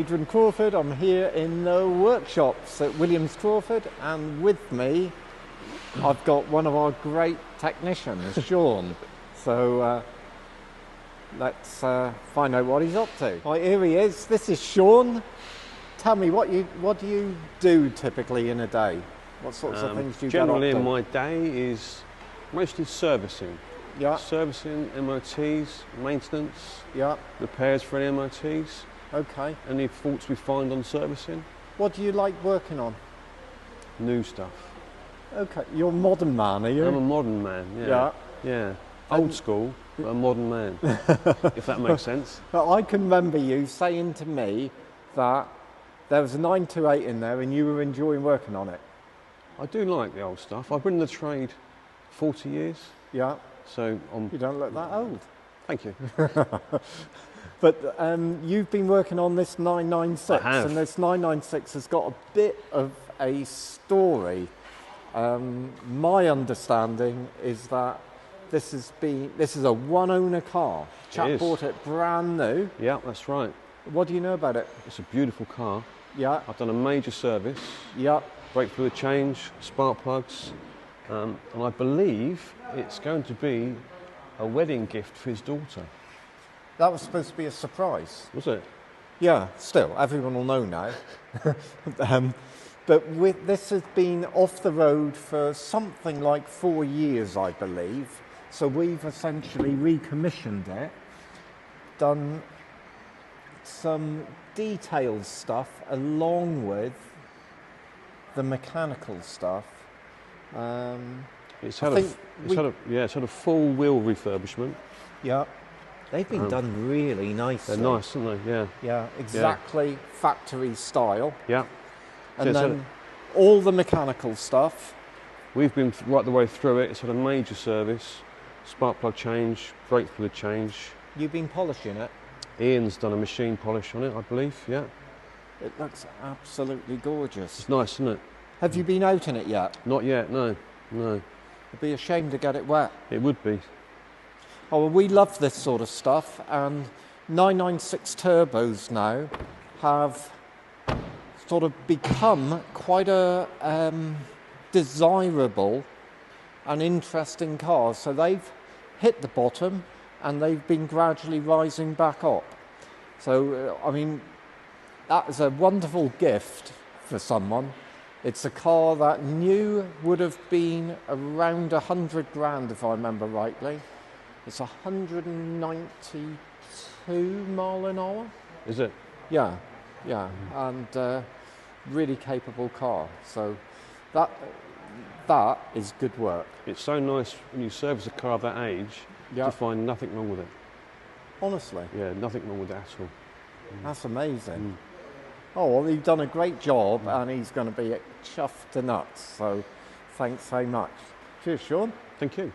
Adrian Crawford. I'm here in the workshops at Williams Crawford, and with me I've got one of our great technicians, Sean. So let's find out what he's up to. Right, here he is. This is Sean. Tell me, what do you do typically in a day? What sorts of things do you generally get up to? in my day is mostly servicing. Yeah. Servicing, MOTs, maintenance, Yeah. repairs for any MOTs, Okay. any faults we find on servicing, What do you like working on? new stuff. Okay. You're a modern man, are you? I'm a modern man, yeah. Yeah. Yeah. Old school, but a modern man, if that makes sense. But I can remember you saying to me that there was a 928 in there and you were enjoying working on it. I do like the old stuff. I've been in the trade 40 years, Yeah. so You don't look that old. thank you. But you've been working on this 996, I have. and this 996 has got a bit of a story. My understanding is that this is a one-owner car. Chap is. bought it brand new. Yeah, that's right. What do you know about it? It's a beautiful car. Yeah, I've done a major service, yeah. brake fluid change, spark plugs, and I believe it's going to be a wedding gift for his daughter. That was supposed to be a surprise. Was it? Yeah, still, everyone will know now. But this has been off the road for something like 4 years, I believe. So we've essentially recommissioned it, done some detailed stuff along with the mechanical stuff. It's I had think it's had a full wheel refurbishment. Yeah, they've been done really nicely. They're nice, aren't they? Yeah. Yeah, exactly factory style. Yeah. And it's then all the mechanical stuff. We've been right the way through it. It's had a major service, spark plug change, brake fluid change. You've been polishing it. Ian's done a machine polish on it, I believe. Yeah. It looks absolutely gorgeous. It's nice, isn't it? Have you been out in it yet? Not yet, no. No. It'd be a shame to get it wet. It would be. Oh, well, we love this sort of stuff, and 996 turbos now have sort of become quite a desirable and interesting car. So they've hit the bottom and they've been gradually rising back up. So, I mean, that is a wonderful gift for someone. It's a car that new would have been around 100 grand, if I remember rightly. It's 192 mile an hour. Is it? Yeah, yeah, and really capable car. So that is good work. It's so nice when you service a car of that age Yeah. to find nothing wrong with it. Honestly, Yeah, nothing wrong with it at all. that's amazing. Oh, well, you've done a great job, and he's going to be chuffed to nuts. So thanks so much. Cheers, Sean. Thank you.